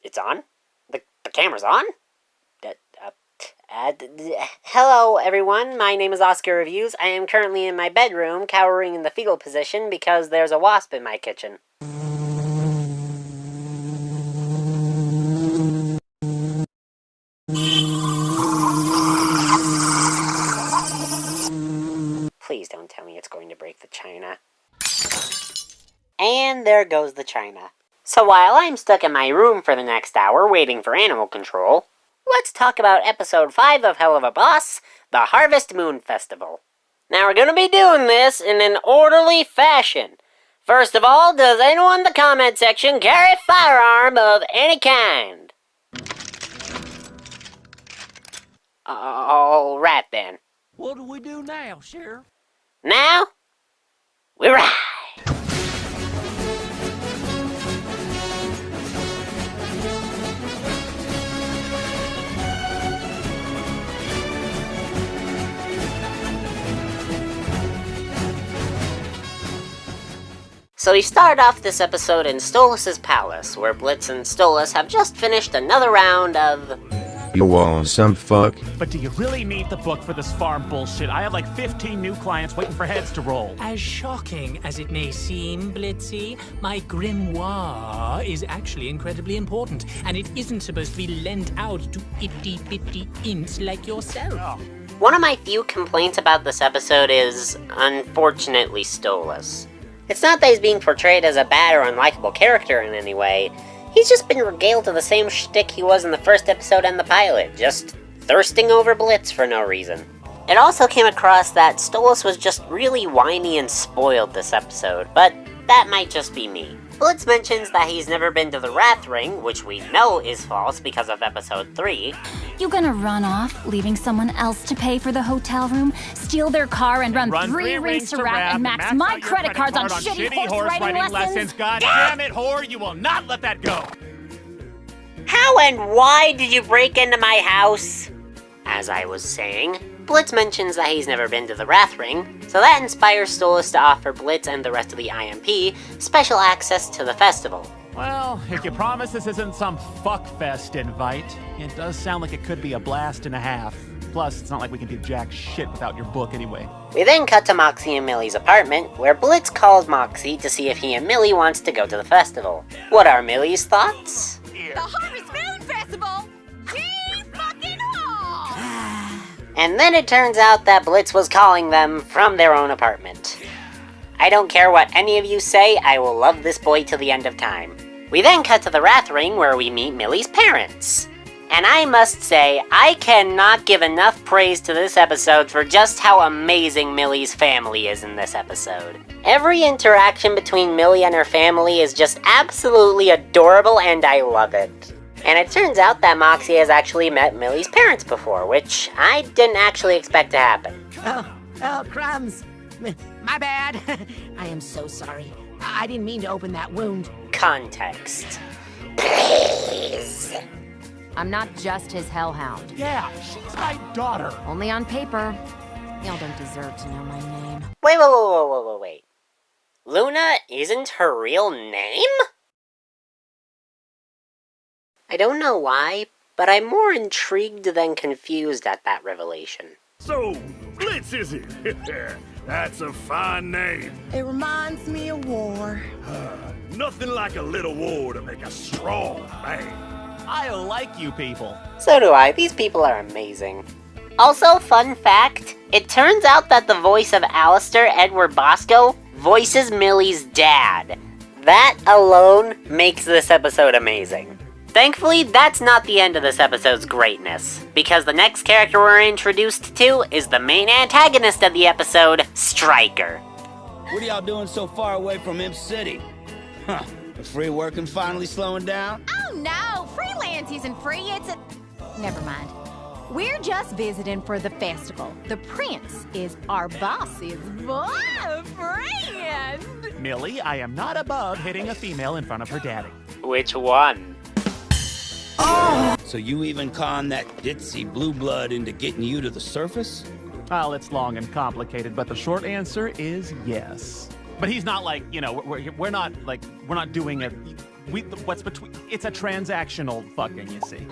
It's on? The camera's on? Hello, everyone. My name is Oscar Reviews. I am currently in my bedroom, cowering in the fetal position because there's a wasp in my kitchen. Please don't tell me it's going to break the china. And there goes the china. So while I'm stuck in my room for the next hour waiting for animal control, let's talk about episode 5 of Helluva Boss, the Harvest Moon Festival. Now we're gonna be doing this in an orderly fashion. First of all, does anyone in the comment section carry a firearm of any kind? Alright then. What do we do now, Sheriff? Now, we ride! So we start off this episode in Stolas' palace, where Blitz and Stolas have just finished another round of... You want some fuck? But do you really need the book for this farm bullshit? I have like 15 new clients waiting for heads to roll. As shocking as it may seem, Blitzy, my grimoire is actually incredibly important, and it isn't supposed to be lent out to itty-bitty imps like yourself. Oh. One of my few complaints about this episode is, unfortunately, Stolas. It's not that he's being portrayed as a bad or unlikable character in any way. He's just been regaled to the same shtick he was in the first episode and the pilot, just thirsting over Blitz for no reason. It also came across that Stolas was just really whiny and spoiled this episode, but that might just be me. Blitz mentions that he's never been to the Wrath Ring, which we know is false because of episode 3. You gonna run off, leaving someone else to pay for the hotel room, steal their car, and run 3 rings to Wrath and max my credit cards on shitty horse riding lessons? God damn it, whore, you will not let that go! How and why did you break into my house? As I was saying, Blitz mentions that he's never been to the Wrath Ring, so that inspires Stolas to offer Blitz and the rest of the IMP special access to the festival. Well, if you promise this isn't some fuckfest invite, it does sound like it could be a blast and a half. Plus, it's not like we can do jack shit without your book anyway. We then cut to Moxie and Millie's apartment, where Blitz calls Moxie to see if he and Millie wants to go to the festival. What are Millie's thoughts? The Harvest Moon Festival? Gee fucking haw! And then it turns out that Blitz was calling them from their own apartment. I don't care what any of you say, I will love this boy till the end of time. We then cut to the Wrath Ring, where we meet Millie's parents. And I must say, I cannot give enough praise to this episode for just how amazing Millie's family is in this episode. Every interaction between Millie and her family is just absolutely adorable, and I love it. And it turns out that Moxie has actually met Millie's parents before, which I didn't actually expect to happen. Oh, crumbs. My bad. I am so sorry. I didn't mean to open that wound. Context. Please. I'm not just his hellhound. Yeah, she's my daughter. Only on paper. Y'all don't deserve to know my name. Wait. Luna isn't her real name? I don't know why, but I'm more intrigued than confused at that revelation. So, Blitz is it? That's a fine name. It reminds me of war. Nothing like a little war to make a strong man. I like you people. So do I. These people are amazing. Also, fun fact, it turns out that the voice of Alistair Edward Bosco voices Millie's dad. That alone makes this episode amazing. Thankfully, that's not the end of this episode's greatness, because the next character we're introduced to is the main antagonist of the episode, Stryker. What are y'all doing so far away from Imp City? Huh, the free working finally slowing down? Oh no, freelance isn't free, it's a... Never mind. We're just visiting for the festival. The prince is our boss's boyfriend. Millie, I am not above hitting a female in front of her daddy. Which one? So you even conned that ditzy blue blood into getting you to the surface? Well, it's long and complicated, but the short answer is yes. But he's not like, you know, we're not doing a What's between? It's a transactional fucking, you see.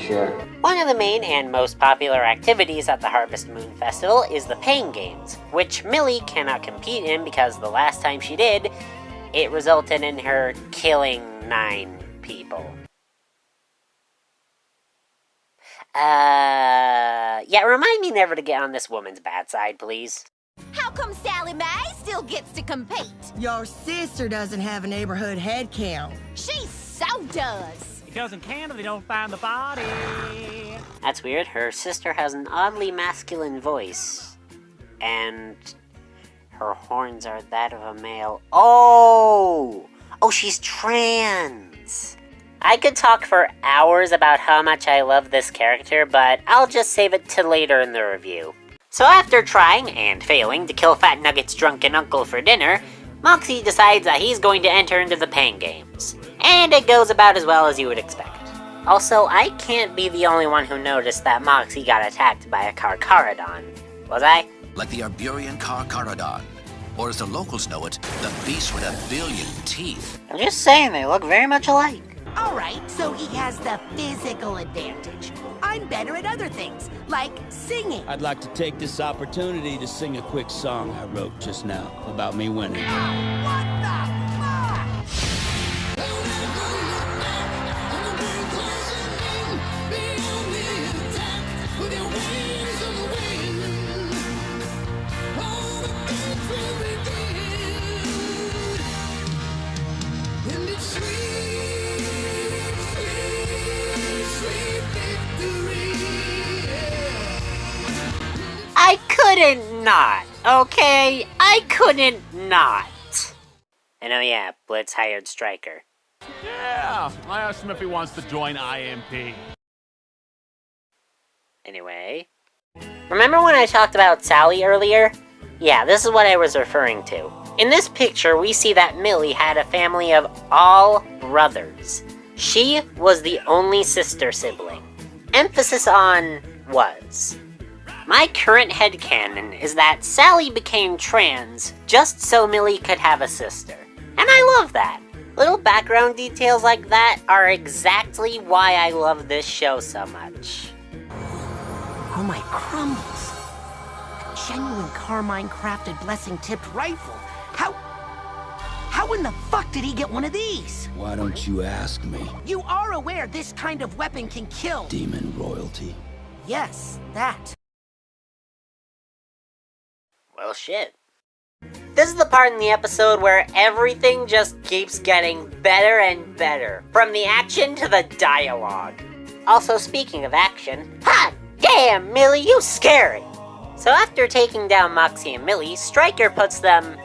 Sure. One of the main and most popular activities at the Harvest Moon Festival is the Pain Games, which Millie cannot compete in because the last time she did, it resulted in her killing 9 people. Yeah, remind me never to get on this woman's bad side, please. How come Sally Mae still gets to compete? Your sister doesn't have a neighborhood head count. She so does. Because in Canada they don't find the body. That's weird. Her sister has an oddly masculine voice. And her horns are that of a male. Oh, she's trans. I could talk for hours about how much I love this character, but I'll just save it to later in the review. So after trying, and failing, to kill Fat Nugget's drunken uncle for dinner, Moxie decides that he's going to enter into the Pain Games. And it goes about as well as you would expect. Also, I can't be the only one who noticed that Moxie got attacked by a Carcharodon. Was I? Like the Arburian Carcharodon, or as the locals know it, the beast with 1 billion teeth. I'm just saying, they look very much alike. Alright, so he has the physical advantage. I'm better at other things, like singing. I'd like to take this opportunity to sing a quick song I wrote just now about me winning. What the fuck? I couldn't not, okay? I couldn't not. And oh yeah, Blitz hired Stryker. Yeah, I asked him if he wants to join IMP. Anyway. Remember when I talked about Sally earlier? Yeah, this is what I was referring to. In this picture, we see that Millie had a family of all brothers. She was the only sister sibling. Emphasis on was. My current headcanon is that Sally became trans just so Millie could have a sister. And I love that. Little background details like that are exactly why I love this show so much. Oh my crumbles. A genuine Carmine-crafted blessing-tipped rifle. How in the fuck did he get one of these? Why don't you ask me? You are aware this kind of weapon can kill. Demon royalty. Yes, that. Well, shit. This is the part in the episode where everything just keeps getting better and better, from the action to the dialogue. Also, speaking of action, hot damn, Millie, you scary! So after taking down Moxie and Millie, Stryker puts them...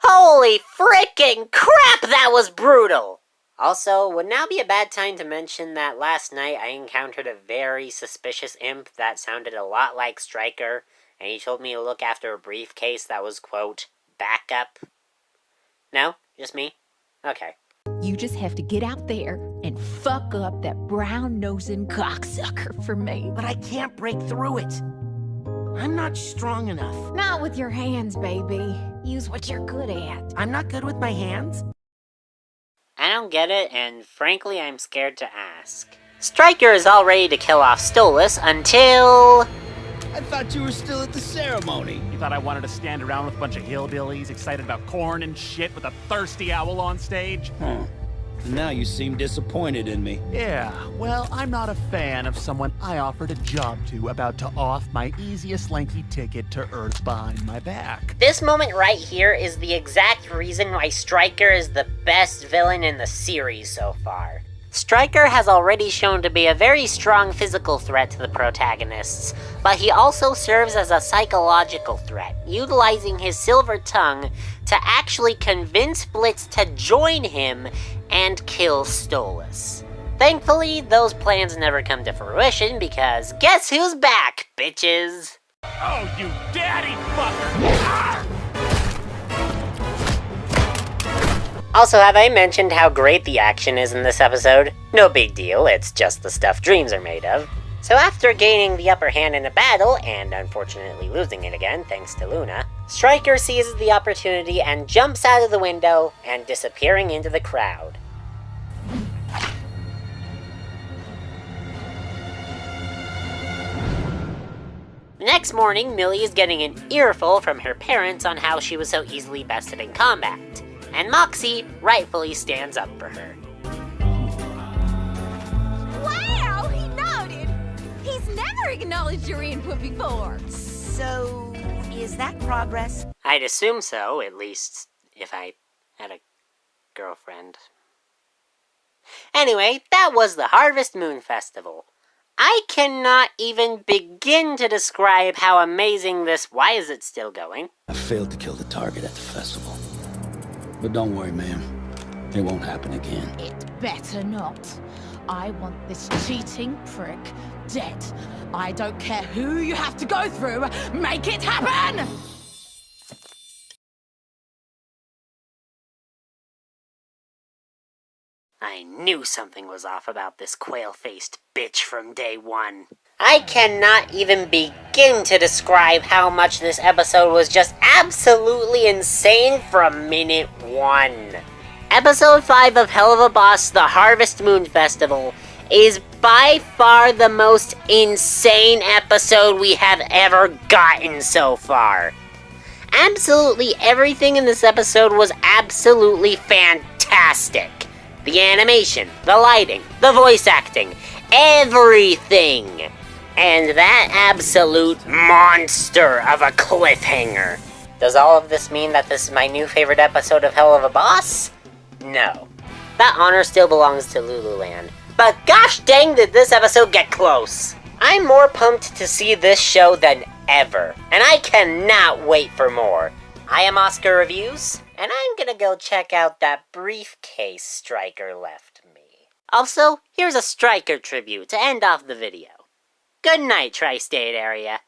Holy frickin' crap, that was brutal! Also, would now be a bad time to mention that last night I encountered a very suspicious imp that sounded a lot like Stryker, and he told me to look after a briefcase that was, quote, backup. No? Just me? Okay. You just have to get out there and fuck up that brown-nosing cocksucker for me. But I can't break through it. I'm not strong enough. Not with your hands, baby. Use what you're good at. I'm not good with my hands? I don't get it, and frankly, I'm scared to ask. Stryker is all ready to kill off Stolas until... I thought you were still at the ceremony. You thought I wanted to stand around with a bunch of hillbillies excited about corn and shit with a thirsty owl on stage? Huh. Now you seem disappointed in me. Yeah, well, I'm not a fan of someone I offered a job to about to off my easiest lanky ticket to Earth behind my back. This moment right here is the exact reason why Stryker is the best villain in the series so far. Stryker has already shown to be a very strong physical threat to the protagonists, but he also serves as a psychological threat, utilizing his silver tongue to actually convince Blitz to join him and kill Stolas. Thankfully, those plans never come to fruition because guess who's back, bitches? Oh, you daddy fucker! Also, have I mentioned how great the action is in this episode? No big deal, it's just the stuff dreams are made of. So after gaining the upper hand in a battle, and unfortunately losing it again thanks to Luna, Stryker seizes the opportunity and jumps out of the window and disappearing into the crowd. The next morning, Millie is getting an earful from her parents on how she was so easily bested in combat, and Moxie rightfully stands up for her. Wow, he nodded! He's never acknowledged your input before. So, is that progress? I'd assume so, at least if I had a girlfriend. Anyway, that was the Harvest Moon Festival. I cannot even begin to describe how amazing this Why Is It Still Going? I failed to kill the target at the festival. But don't worry, ma'am. It won't happen again. It better not. I want this cheating prick dead. I don't care who you have to go through. Make it happen! I knew something was off about this quail-faced bitch from day one. I cannot even begin to describe how much this episode was just absolutely insane from minute one. Episode 5 of Helluva Boss, The Harvest Moon Festival, is by far the most insane episode we have ever gotten so far. Absolutely everything in this episode was absolutely fantastic. The animation, the lighting, the voice acting, everything! And that absolute monster of a cliffhanger. Does all of this mean that this is my new favorite episode of Helluva Boss? No. That honor still belongs to Lululand. But gosh dang did this episode get close! I'm more pumped to see this show than ever, and I cannot wait for more. I am Oscar Reviews, and I'm gonna go check out that briefcase Stryker left me. Also, here's a Stryker tribute to end off the video. Good night, Tri-State area.